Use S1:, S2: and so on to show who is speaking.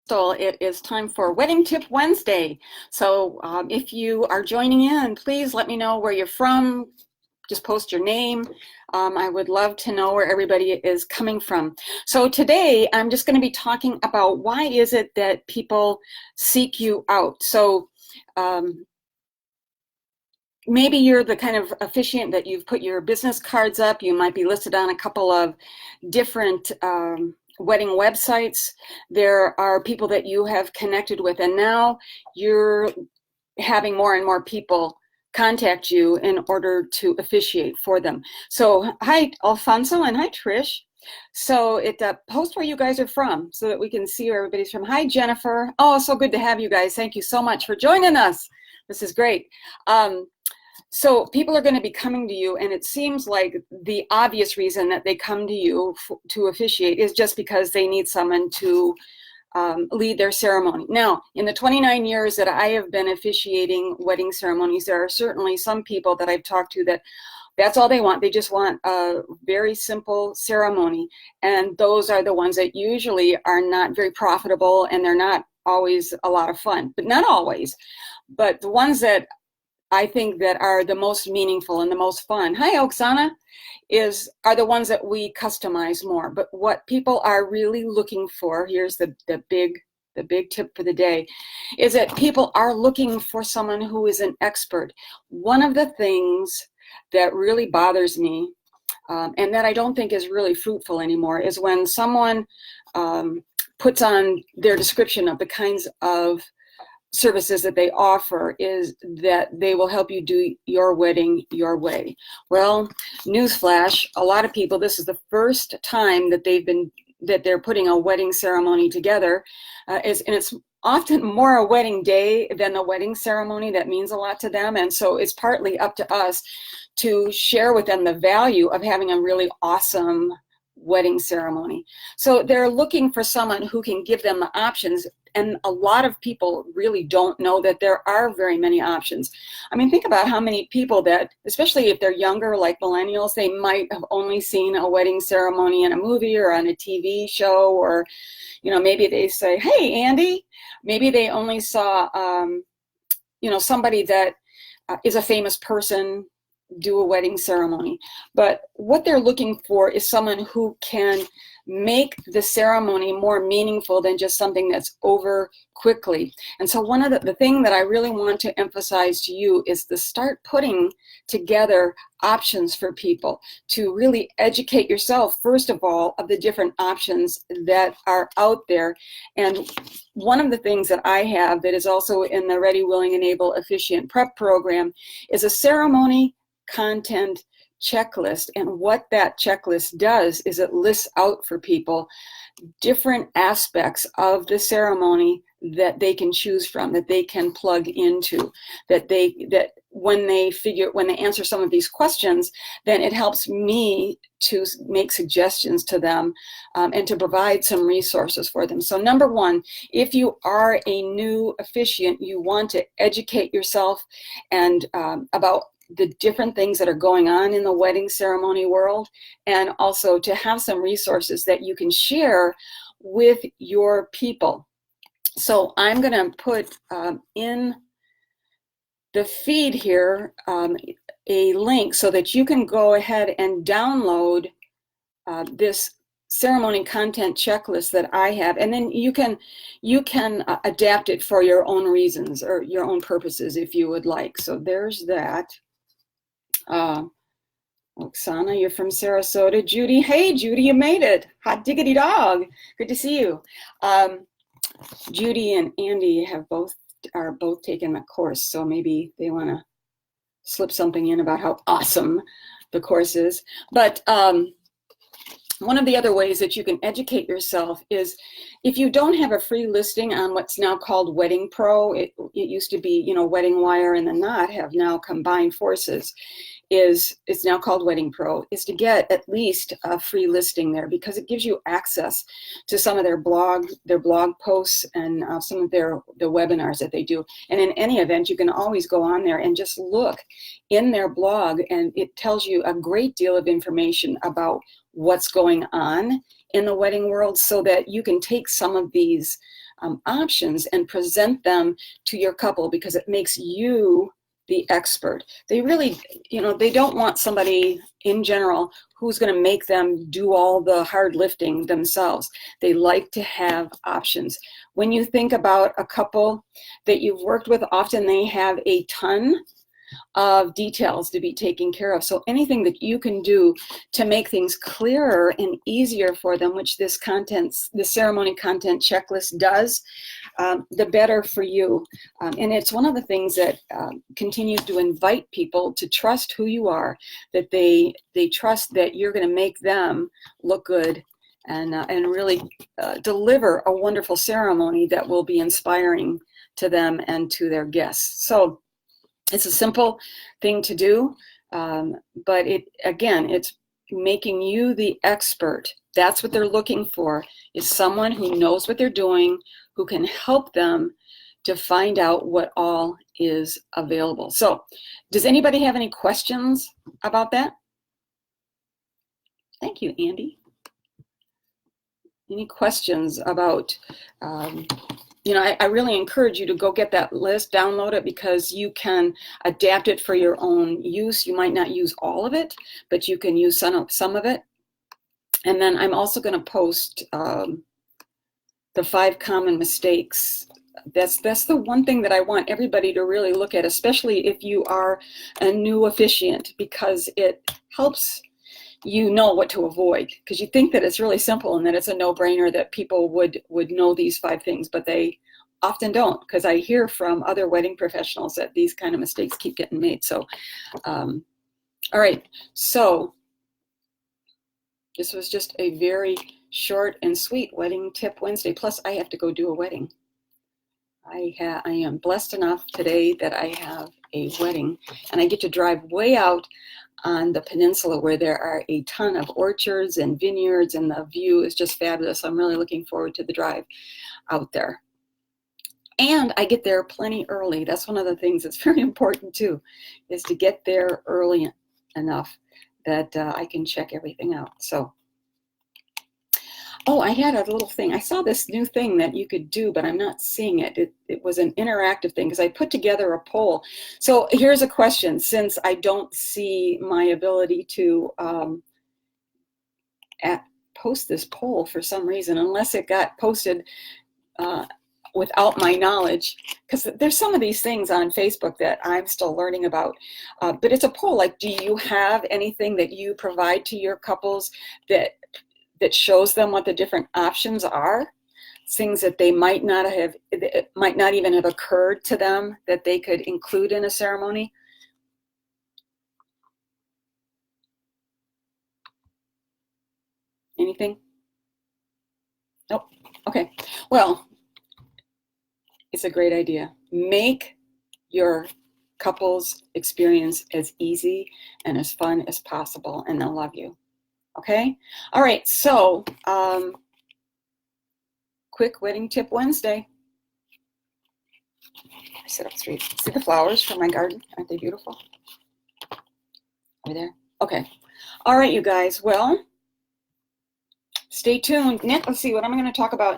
S1: It is time for Wedding Tip Wednesday. So if you are joining in, please let me know where you're from. Just post your name. I would love to know where everybody is coming from. So today I'm just going to be talking about why is it that people seek you out. So maybe you're the kind of officiant that you've put your business cards up. You might be listed on a couple of different wedding websites. There are people that you have connected with, and now you're having more and more people contact you in order to officiate for them. So hi Alfonso and hi Trish. So post where you guys are from so that we can see where everybody's from. Hi Jennifer. Oh, so good to have you guys. Thank you so much for joining us. This is great. So people are going to be coming to you, and it seems like the obvious reason that they come to you to officiate is just because they need someone to lead their ceremony. Now, in the 29 years that I have been officiating wedding ceremonies, there are certainly some people that I've talked to that's all they want. They just want a very simple ceremony, and those are the ones that usually are not very profitable, and they're not always a lot of fun, but not always. But the ones that I think that are the most meaningful and the most fun, hi Oksana, are the ones that we customize more. But what people are really looking for, here's the big tip for the day, is that people are looking for someone who is an expert. One of the things that really bothers me, and that I don't think is really fruitful anymore, is when someone puts on their description of the kinds of services that they offer is that they will help you do your wedding your way. Well, newsflash, a lot of people, this is the first time that they're putting a wedding ceremony together, and it's often more a wedding day than the wedding ceremony that means a lot to them. And so it's partly up to us to share with them the value of having a really awesome wedding ceremony. So they're looking for someone who can give them the options. And a lot of people really don't know that there are very many options. I mean, think about how many people that, especially if they're younger, like millennials, they might have only seen a wedding ceremony in a movie or on a TV show, or, maybe they say, hey, Andy, maybe they only saw, somebody that is a famous person do a wedding ceremony. But what they're looking for is someone who can make the ceremony more meaningful than just something that's over quickly. And so one of the thing that I really want to emphasize to you is to start putting together options for people, to really educate yourself, first of all, of the different options that are out there. And one of the things that I have that is also in the Ready, Willing, and Able Officiant Prep Program is a ceremony content checklist. And what that checklist does is it lists out for people different aspects of the ceremony that they can choose from, that they can plug into, that when they answer some of these questions, then it helps me to make suggestions to them and to provide some resources for them. So number one, if you are a new officiant, you want to educate yourself and about the different things that are going on in the wedding ceremony world, and also to have some resources that you can share with your people. So I'm going to put in the feed here a link so that you can go ahead and download this ceremony content checklist that I have, and then you can adapt it for your own reasons or your own purposes if you would like. So there's that. Oksana, you're from Sarasota. Judy, hey Judy, you made it. Hot diggity dog. Good to see you. Judy and Andy are both taking the course, so maybe they want to slip something in about how awesome the course is. But one of the other ways that you can educate yourself is if you don't have a free listing on what's now called Wedding Pro, it used to be, Wedding Wire and The Knot have now combined forces. It's now called Wedding Pro, is to get at least a free listing there, because it gives you access to some of their blog posts and some of the webinars that they do. And in any event, you can always go on there and just look in their blog, and it tells you a great deal of information about what's going on in the wedding world, so that you can take some of these options and present them to your couple, because it makes you the expert. They really, they don't want somebody in general who's going to make them do all the hard lifting themselves. They like to have options. When you think about a couple that you've worked with, often they have a ton of details to be taken care of. So anything that you can do to make things clearer and easier for them, which the ceremony content checklist does, the better for you. And it's one of the things that continues to invite people to trust who you are, that they trust that you're going to make them look good and really deliver a wonderful ceremony that will be inspiring to them and to their guests. So it's a simple thing to do, but it's making you the expert. That's what they're looking for, is someone who knows what they're doing, who can help them to find out what all is available. So does anybody have any questions about that? Thank you, Andy. Any questions about, I really encourage you to go get that list, download it, because you can adapt it for your own use. You might not use all of it, but you can use some of it. And then I'm also going to post the 5 common mistakes. That's the one thing that I want everybody to really look at, especially if you are a new officiant, because it helps you know what to avoid, because you think that it's really simple and that it's a no-brainer that people would know these 5 things, but they often don't, because I hear from other wedding professionals that these kind of mistakes keep getting made. So all right, so this was just a very short and sweet Wedding Tip Wednesday. Plus I have to go do a wedding. I am blessed enough today that I have a wedding, and I get to drive way out on the peninsula where there are a ton of orchards and vineyards, and the view is just fabulous. I'm really looking forward to the drive out there. And I get there plenty early. That's one of the things that's very important too, is to get there early enough that I can check everything out. So, oh, I had a little thing. I saw this new thing that you could do, but I'm not seeing it. It was an interactive thing, because I put together a poll. So here's a question, since I don't see my ability to post this poll for some reason, unless it got posted without my knowledge, because there's some of these things on Facebook that I'm still learning about. But it's a poll, like, do you have anything that you provide to your couples that shows them what the different options are, things that they might not even have occurred to them that they could include in a ceremony? Anything? Nope. Okay. Well, it's a great idea. Make your couple's experience as easy and as fun as possible, and they'll love you. Okay? All right, so quick Wedding Tip Wednesday. I sit up straight. See the flowers from my garden? Aren't they beautiful? Over there? Okay. All right, you guys. Well, stay tuned. Nick, let's see, what am I going to talk about